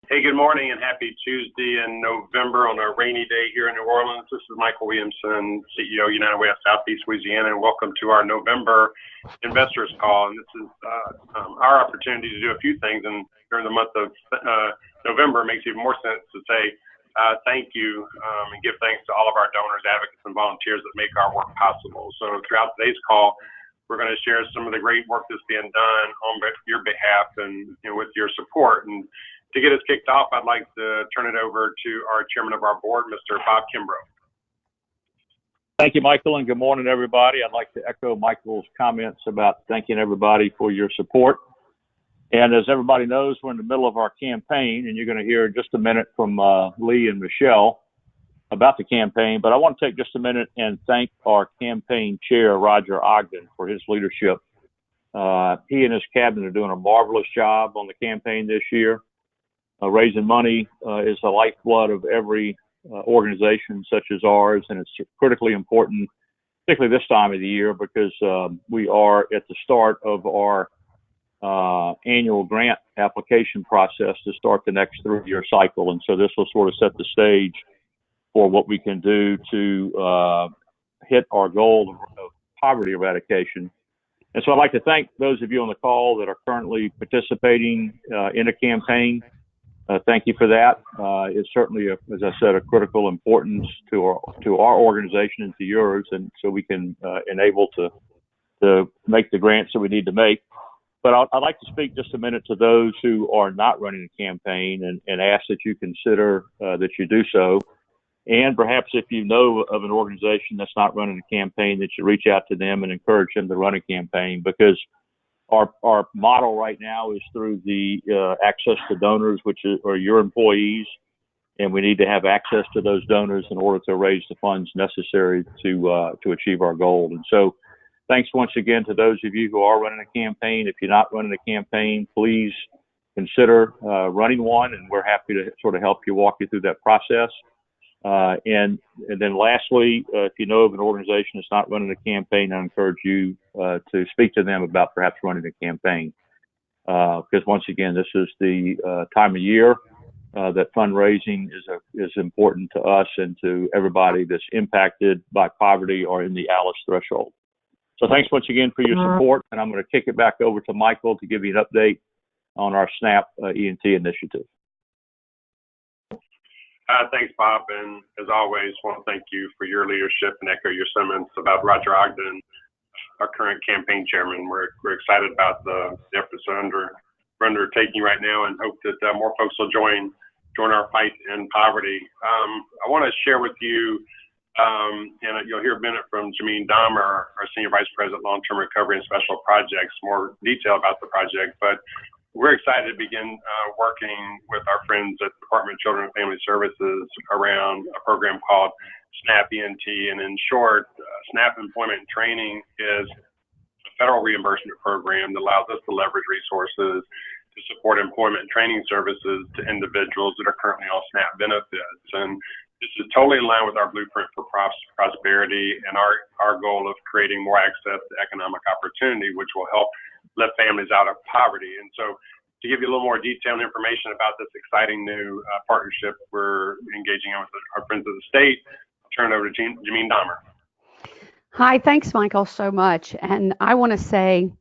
Hey, good morning and happy Tuesday in November on a rainy day here in New Orleans. This is Michael Williamson, CEO, United Way of Southeast Louisiana, and welcome to our November investors call. And this is our opportunity to do a few things. And during the month of November, it makes even more sense to say thank you and give thanks to all of our donors, advocates, and volunteers that make our work possible. So throughout today's call, we're going to share some of the great work that's being done on your behalf and with your support. And to get us kicked off, I'd like to turn it over to our chairman of our board, Mr. Bob Kimbrough. Thank you, Michael, and good morning, everybody. I'd like to echo Michael's comments about thanking everybody for your support. And as everybody knows, we're in the middle of our campaign, and you're going to hear in just a minute from Lee and Michelle about the campaign. But I want to take just a minute and thank our campaign chair, Roger Ogden, for his leadership. He and his cabinet are doing a marvelous job on the campaign this year. Raising money is the lifeblood of every organization such as ours, and it's critically important, particularly this time of the year, because we are at the start of our annual grant application process to start the next 3-year cycle. And so this will sort of set the stage for what we can do to hit our goal of poverty eradication. And so I'd like to thank those of you on the call that are currently participating in a campaign. Thank you for that. It's certainly, as I said, a critical importance to our organization and to yours, and so we can enable to make the grants that we need to make. But I'd like to speak just a minute to those who are not running a campaign and ask that you consider that you do so. And perhaps if you know of an organization that's not running a campaign, that you reach out to them and encourage them to run a campaign, because our model right now is through the access to donors, which are your employees, and we need to have access to those donors in order to raise the funds necessary to achieve our goal. And so thanks once again to those of you who are running a campaign. If you're not running a campaign, please consider running one, and we're happy to sort of help you, walk you through that process. And then lastly, if you know of an organization that's not running a campaign, I encourage you to speak to them about perhaps running a campaign. Because once again, this is the time of year that fundraising is important to us and to everybody that's impacted by poverty or in the ALICE threshold. So thanks once again for your support, and I'm going to kick it back over to Michael to give you an update on our SNAP ENT initiative. Thanks, Bob, and as always, want to thank you for your leadership and echo your sentiments about Roger Ogden, our current campaign chairman. We're excited about the efforts we're undertaking right now, and hope that more folks will join our fight in poverty. I want to share with you, and you'll hear a minute from Jameen Dahmer, our Senior Vice President, Long-Term Recovery and Special Projects, more detail about the project. But we're excited to begin working with our friends at the Department of Children and Family Services around a program called SNAP ENT. And in short, SNAP Employment and Training is a federal reimbursement program that allows us to leverage resources to support employment and training services to individuals that are currently on SNAP benefits. And this is totally in line with our blueprint for prosperity and our goal of creating more access to economic opportunity, which will help lift families out of poverty. And so to give you a little more detailed information about this exciting new partnership we're engaging in with our friends of the state, I'll turn it over to Jameen Dahmer. Hi, thanks, Michael, so much. And I want to say,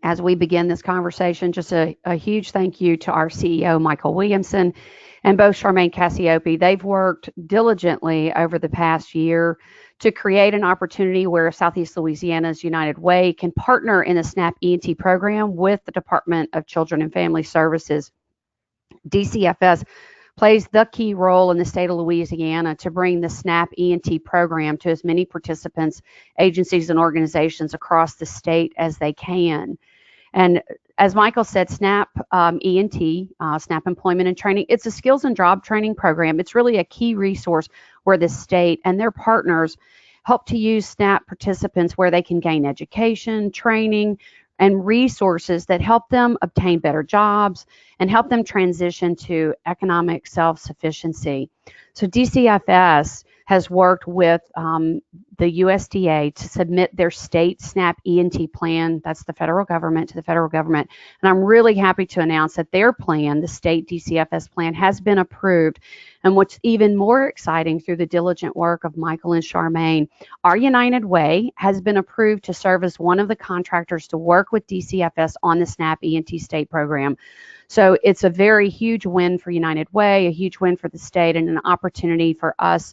as we begin this conversation, just a huge thank you to our CEO, Michael Williamson, and both Charmaine Cassiope. They've worked diligently over the past year to create an opportunity where Southeast Louisiana's United Way can partner in a SNAP ENT program with the Department of Children and Family Services. DCFS plays the key role in the state of Louisiana to bring the SNAP ENT program to as many participants, agencies, and organizations across the state as they can. And as Michael said, SNAP ENT, SNAP Employment and Training, it's a skills and job training program. It's really a key resource where the state and their partners help to use SNAP participants where they can gain education, training, and resources that help them obtain better jobs and help them transition to economic self-sufficiency. So DCFS has worked with the USDA to submit their state SNAP E&T plan, that's the federal government, to the federal government. And I'm really happy to announce that their plan, the state DCFS plan, has been approved. And what's even more exciting, through the diligent work of Michael and Charmaine, our United Way has been approved to serve as one of the contractors to work with DCFS on the SNAP E&T state program. So it's a very huge win for United Way, a huge win for the state, and an opportunity for us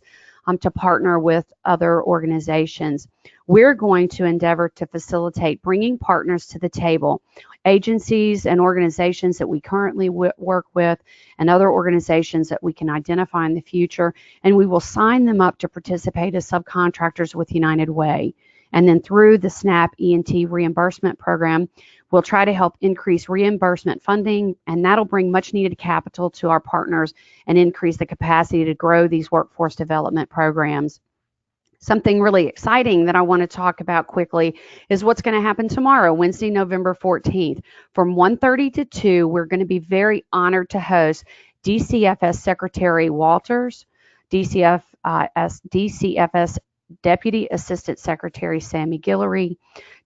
to partner with other organizations. We're going to endeavor to facilitate bringing partners to the table, agencies and organizations that we currently work with, and other organizations that we can identify in the future, and we will sign them up to participate as subcontractors with United Way. And then through the SNAP E&T reimbursement program, we'll try to help increase reimbursement funding, and that'll bring much needed capital to our partners and increase the capacity to grow these workforce development programs. Something really exciting that I want to talk about quickly is what's going to happen tomorrow, Wednesday, November 14th. From 1:30 to 2, we're going to be very honored to host DCFS Secretary Walters, DCFS Deputy Assistant Secretary Sammy Guillory,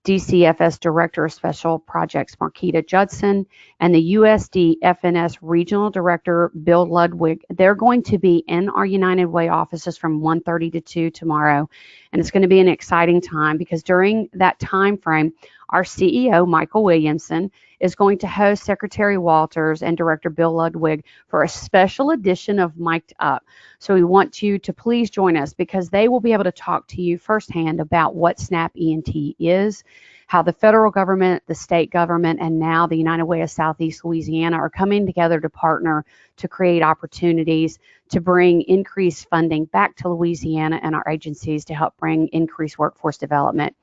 DCFS Director of Special Projects Marquita Judson, and the USD FNS Regional Director Bill Ludwig. They're going to be in our United Way offices from 1:30 to 2 tomorrow, and it's going to be an exciting time because during that time frame, our CEO, Michael Williamson, is going to host Secretary Walters and Director Bill Ludwig for a special edition of Mic'd Up. So we want you to please join us because they will be able to talk to you firsthand about what SNAP E&T is, how the federal government, the state government, and now the United Way of Southeast Louisiana are coming together to partner to create opportunities to bring increased funding back to Louisiana and our agencies to help bring increased workforce development.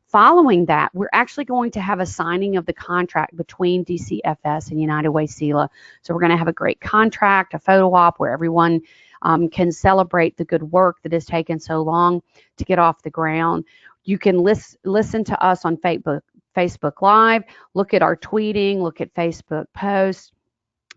Following that, we're actually going to have a signing of the contract between DCFS and UWSELA. So we're going to have a great contract, a photo op where everyone can celebrate the good work that has taken so long to get off the ground. You can listen to us on Facebook Live, look at our tweeting, look at Facebook posts.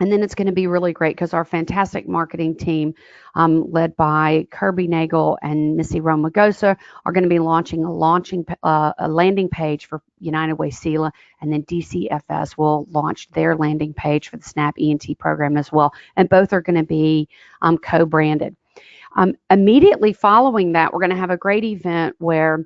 And then it's going to be really great because our fantastic marketing team, led by Kirby Nagel and Missy Romagosa, are going to be launching a landing page for United Way SELA, and then DCFS will launch their landing page for the SNAP E&T program as well. And both are going to be co-branded. Immediately following that, we're going to have a great event where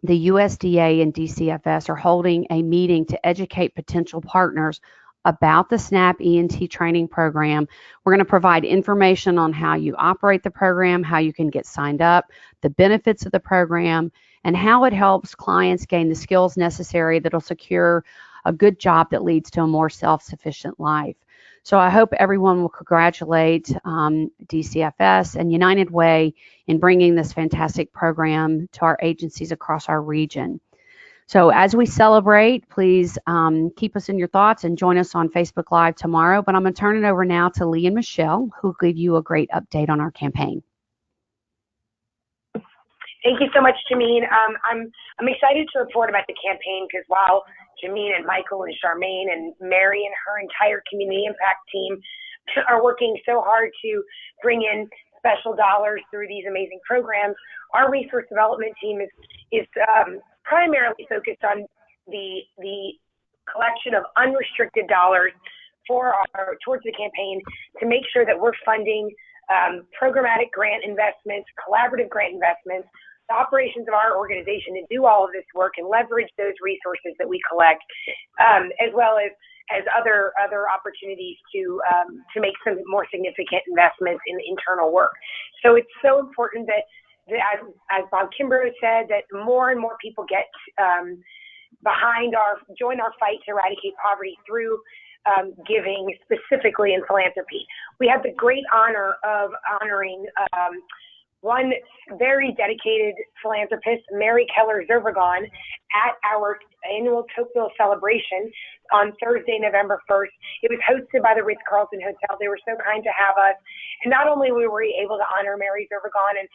the USDA and DCFS are holding a meeting to educate potential partners about the SNAP E&T training program. We're going to provide information on how you operate the program, how you can get signed up, the benefits of the program, and how it helps clients gain the skills necessary that will secure a good job that leads to a more self-sufficient life. So I hope everyone will congratulate DCFS and United Way in bringing this fantastic program to our agencies across our region. So as we celebrate, please keep us in your thoughts and join us on Facebook Live tomorrow. But I'm going to turn it over now to Lee and Michelle, who will give you a great update on our campaign. Thank you so much, Jameen. I'm excited to report about the campaign because while Jameen and Michael and Charmaine and Mary and her entire community impact team are working so hard to bring in special dollars through these amazing programs, our resource development team is primarily focused on the collection of unrestricted dollars towards the campaign to make sure that we're funding programmatic grant investments, collaborative grant investments, the operations of our organization to do all of this work and leverage those resources that we collect, as well as other opportunities to make some more significant investments in internal work. So it's so important that as Bob Kimbrough said, that more and more people get join our fight to eradicate poverty through giving, specifically in philanthropy. We had the great honor of honoring one very dedicated philanthropist, Mary Keller Zervagon, at our annual Tocqueville celebration on Thursday, November 1st. It was hosted by the Ritz-Carlton Hotel. They were so kind to have us. And not only were we able to honor Mary Zervagon and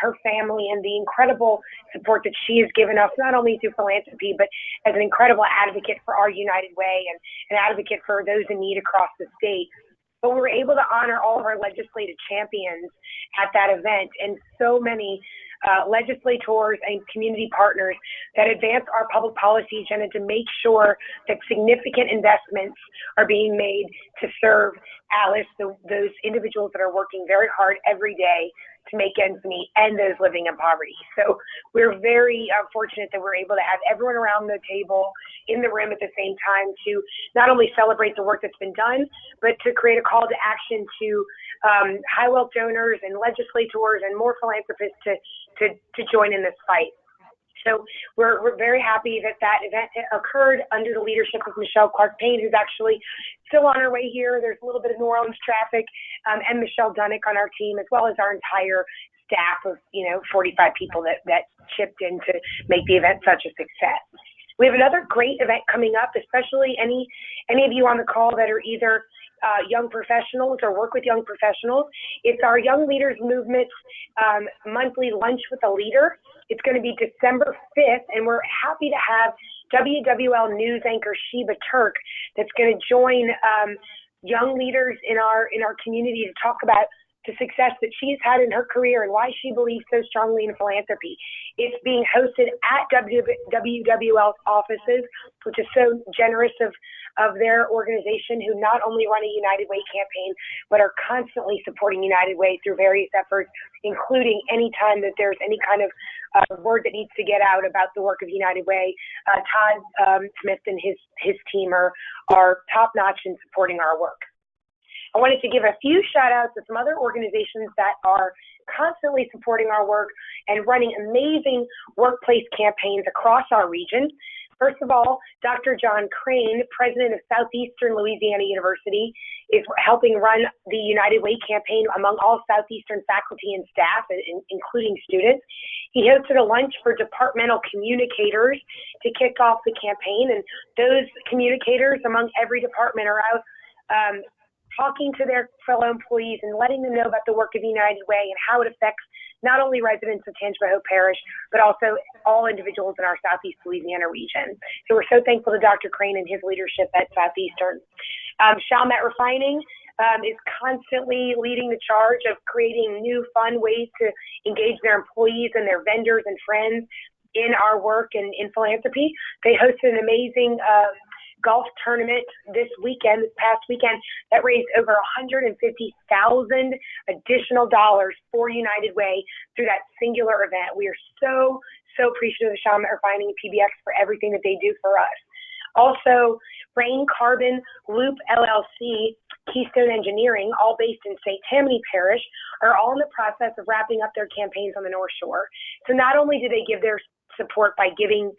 her family and the incredible support that she has given us, not only through philanthropy, but as an incredible advocate for our United Way and an advocate for those in need across the state. But we were able to honor all of our legislative champions at that event, and so many legislators and community partners that advance our public policy agenda to make sure that significant investments are being made to serve Alice, those individuals that are working very hard every day to make ends meet, and those living in poverty. So we're very fortunate that we're able to have everyone around the table in the room at the same time to not only celebrate the work that's been done, but to create a call to action to high wealth donors and legislators and more philanthropists to join in this fight. So we're very happy that event occurred under the leadership of Michelle Clark-Payne, who's actually still on her way here. There's a little bit of New Orleans traffic, and Michelle Dunnick on our team, as well as our entire staff of 45 people that chipped in to make the event such a success. We have another great event coming up, especially any of you on the call that are either young professionals or work with young professionals. It's our Young Leaders Movement monthly Lunch with a Leader. It's going to be December 5th, and we're happy to have WWL News anchor Sheba Turk that's going to join young leaders in our community to talk about the success that she's had in her career and why she believes so strongly in philanthropy. It's being hosted at WWL's offices, which is so generous of their organization, who not only run a United Way campaign, but are constantly supporting United Way through various efforts, including any time that there's any kind of word that needs to get out about the work of United Way. Todd Smith and his team are top-notch in supporting our work. I wanted to give a few shout outs to some other organizations that are constantly supporting our work and running amazing workplace campaigns across our region. First of all, Dr. John Crane, president of Southeastern Louisiana University, is helping run the United Way campaign among all Southeastern faculty and staff, including students. He hosted a lunch for departmental communicators to kick off the campaign, and those communicators among every department are out talking to their fellow employees and letting them know about the work of United Way and how it affects not only residents of Tangipahoa Parish, but also all individuals in our Southeast Louisiana region. So we're so thankful to Dr. Crane and his leadership at Southeastern. Chalmette Refining is constantly leading the charge of creating new fun ways to engage their employees and their vendors and friends in our work and in philanthropy. They hosted an amazing golf tournament this past weekend, that raised over $150,000 additional dollars for United Way through that singular event. We are so appreciative of Chalmette Refining and PBX for everything that they do for us. Also, Rain Carbon Loop LLC, Keystone Engineering, all based in St. Tammany Parish, are all in the process of wrapping up their campaigns on the North Shore. So not only do they give their support by giving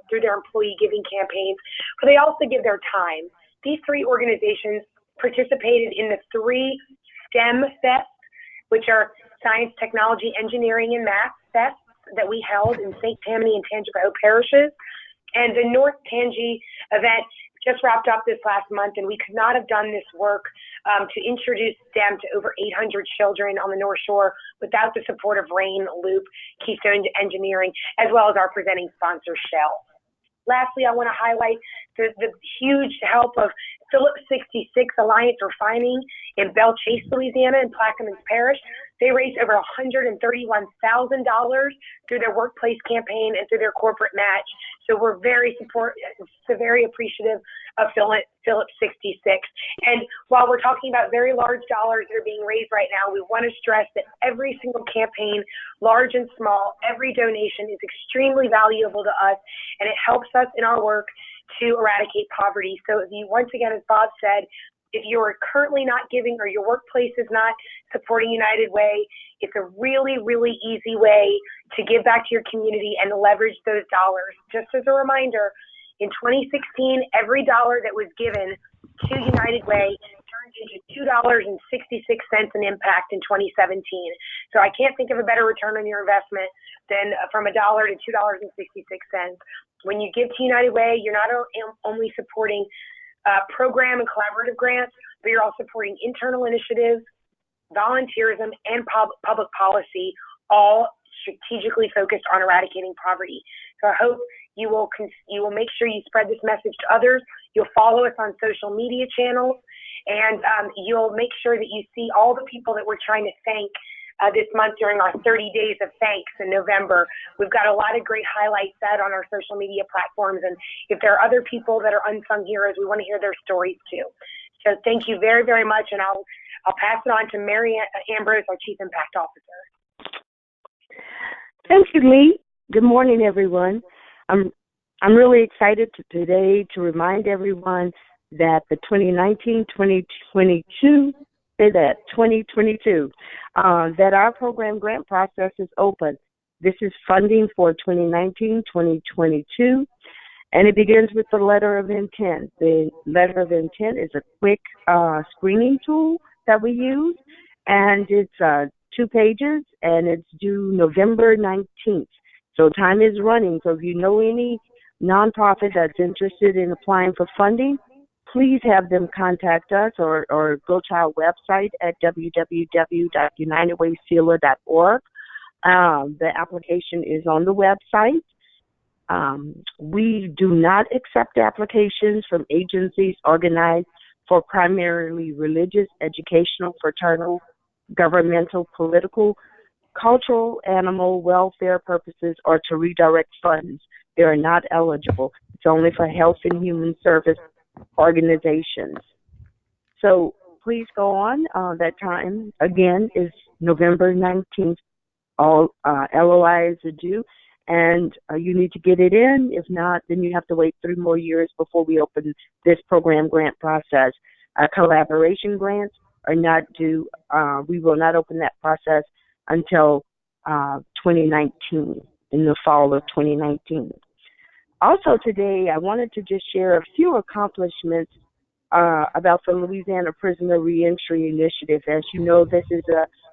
through their employee giving campaigns, but they also give their time. These three organizations participated in the 3 STEM fests, which are Science, Technology, Engineering, and Math fests that we held in St. Tammany and Tangipahoa parishes. And the North Tangi event just wrapped up this last month, and we could not have done this work to introduce STEM to over 800 children on the North Shore without the support of Rain, Loop, Keystone Engineering, as well as our presenting sponsor, Shell. Lastly, I want to highlight the huge help of Phillips 66 Alliance Refining in Belle Chase, Louisiana, in Plaquemines Parish. They raised over $131,000 through their workplace campaign and through their corporate match. So we're very appreciative of Phillips 66. And while we're talking about very large dollars that are being raised right now, we want to stress that every single campaign, large and small, every donation is extremely valuable to us, and it helps us in our work to eradicate poverty. So once again, as Bob said, if you're currently not giving or your workplace is not supporting United Way, it's a really, really easy way to give back to your community and leverage those dollars. Just as a reminder, in 2016, every dollar that was given to United Way turned into $2.66 in impact in 2017. So I can't think of a better return on your investment than from $1 to $2.66. When you give to United Way, you're not only supporting program and collaborative grants, but you're also supporting internal initiatives, volunteerism, and public policy, all strategically focused on eradicating poverty. So I hope you will make sure you spread this message to others. You'll follow us on social media channels, And you'll make sure that you see all the people that we're trying to thank this month during our 30 days of thanks in November. We've got a lot of great highlights out on our social media platforms. And if there are other people that are unsung heroes, we want to hear their stories too. So thank you very, very much. And I'll pass it on to Mary Ambrose, our Chief Impact Officer. Thank you, Lee. Good morning, everyone. I'm really excited today to remind everyone that the 2019-2022, say that, 2022, that our program grant process is open. This is funding for 2019-2022, and it begins with the letter of intent. The letter of intent is a quick screening tool that we use, and it's 2 pages, and it's due November 19th. So time is running. So if you know any nonprofit that's interested in applying for funding, please have them contact us or go to our website at www.unitedwaysela.org. The application is on the website. We do not accept applications from agencies organized for primarily religious, educational, fraternal, governmental, political, cultural, animal welfare purposes, or to redirect funds. They are not eligible. It's only for health and human service organizations. So please go on. That time, again, is November 19th. All LOIs are due, and you need to get it in. If not, then you have to wait 3 more years before we open this program grant process. Collaboration grants are not due. We will not open that process until 2019, in the fall of 2019. Also today, I wanted to just share a few accomplishments about the Louisiana Prisoner Reentry Initiative. As you know, this is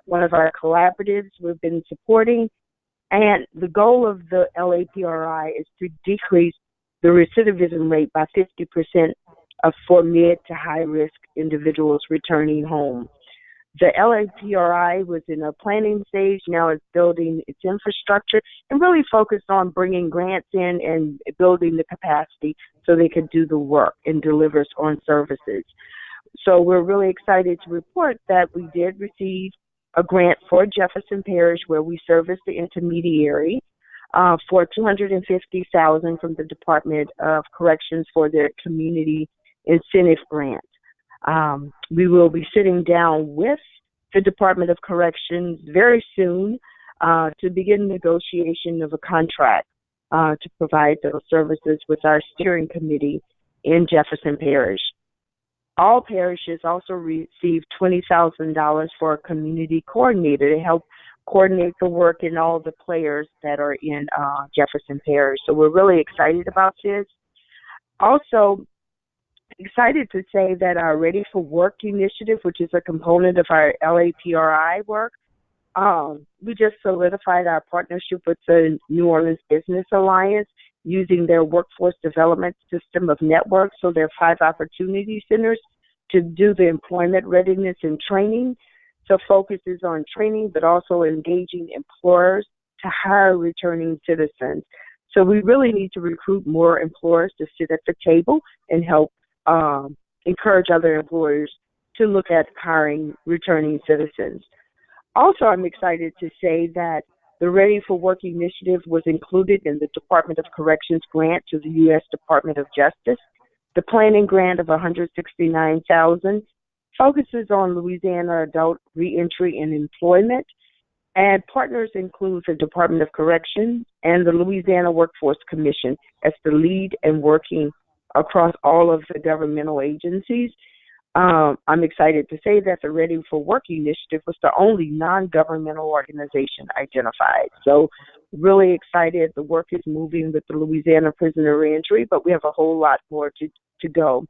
one of our collaboratives we've been supporting, and the goal of the LAPRI is to decrease the recidivism rate by 50% for mid to high risk individuals returning home. The LAPRI was in a planning stage. Now it's building its infrastructure and really focused on bringing grants in and building the capacity so they could do the work and deliver on services. So we're really excited to report that we did receive a grant for Jefferson Parish, where we service the intermediary, for $250,000 from the Department of Corrections for their community incentive grant. We will be sitting down with the Department of Corrections very soon to begin negotiation of a contract to provide those services with our steering committee in Jefferson Parish. All parishes also receive $20,000 for a community coordinator to help coordinate the work in all the players that are in Jefferson Parish. So we're really excited about this. Also, excited to say that our Ready for Work initiative, which is a component of our LAPRI work, we just solidified our partnership with the New Orleans Business Alliance using their workforce development system of networks. So there are 5 opportunity centers to do the employment readiness and training. So focus is on training, but also engaging employers to hire returning citizens. So we really need to recruit more employers to sit at the table and help encourage other employers to look at hiring returning citizens. Also, I'm excited to say that the Ready for Work initiative was included in the Department of Corrections grant to the U.S. Department of Justice. The planning grant of $169,000 focuses on Louisiana adult reentry and employment, and partners include the Department of Corrections and the Louisiana Workforce Commission as the lead and working across all of the governmental agencies. I'm excited to say that the Ready for Work initiative was the only non-governmental organization identified. So really excited. The work is moving with the Louisiana Prisoner Reentry, but we have a whole lot more to go.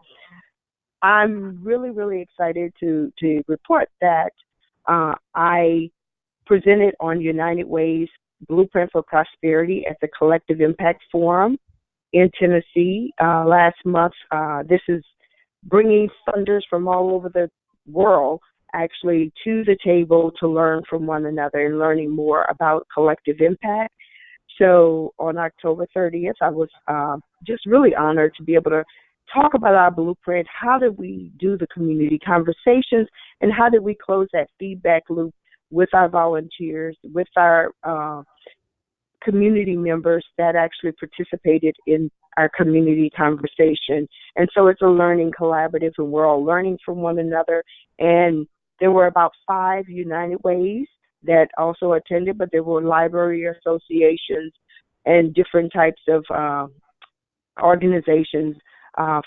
I'm really, really excited to report that I presented on United Way's Blueprint for Prosperity at the Collective Impact Forum in Tennessee last month. This is bringing funders from all over the world actually to the table to learn from one another and learning more about collective impact. So on October 30th, I was just really honored to be able to talk about our blueprint. How did we do the community conversations, and how did we close that feedback loop with our volunteers, with our community members that actually participated in our community conversation. And so it's a learning collaborative, and we're all learning from one another. And there were about 5 United Ways that also attended, but there were library associations and different types of organizations,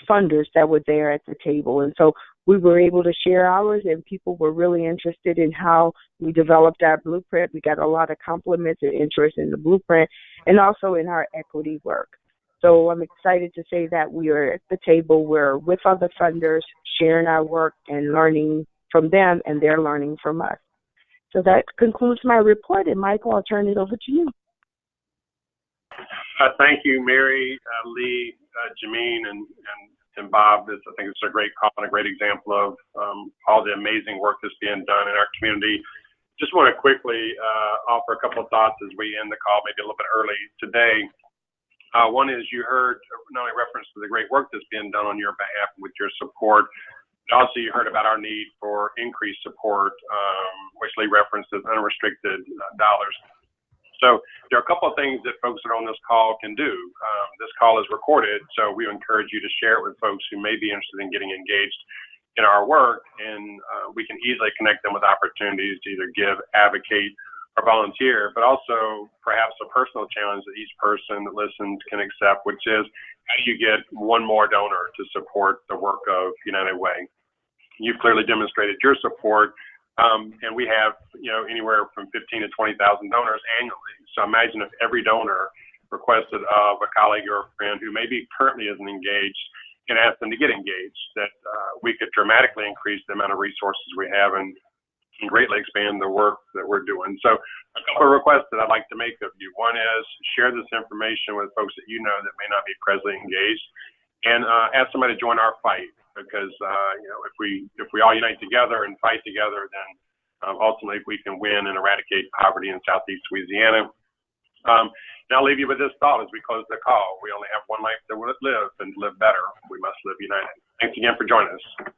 funders that were there at the table. And so we were able to share ours, and people were really interested in how we developed our blueprint. We got a lot of compliments and interest in the blueprint and also in our equity work. So I'm excited to say that we are at the table. We're with other funders, sharing our work and learning from them, and they're learning from us. So that concludes my report, and Michael, I'll turn it over to you. Thank you, Mary, Lee, Jameen, and Bob. I think it's a great call and a great example of all the amazing work that's being done in our community. Just want to quickly offer a couple of thoughts as we end the call, maybe a little bit early today. One is you heard not only reference to the great work that's being done on your behalf with your support, but also you heard about our need for increased support, which Lee referenced as unrestricted dollars. So there are a couple of things that folks that are on this call can do. This call is recorded, so we encourage you to share it with folks who may be interested in getting engaged in our work, and we can easily connect them with opportunities to either give, advocate, or volunteer, but also perhaps a personal challenge that each person that listens can accept, which is how do you get one more donor to support the work of United Way? You've clearly demonstrated your support. And we have, anywhere from 15 to 20,000 donors annually. So imagine if every donor requested of a colleague or a friend who maybe currently isn't engaged and asked them to get engaged, that we could dramatically increase the amount of resources we have and greatly expand the work that we're doing. So a couple of requests that I'd like to make of you. One is share this information with folks that you know that may not be presently engaged, and ask somebody to join our fight. Because if we all unite together and fight together, then ultimately we can win and eradicate poverty in Southeast Louisiana. And I'll leave you with this thought as we close the call. We only have one life to live, and to live better, we must live united. Thanks again for joining us.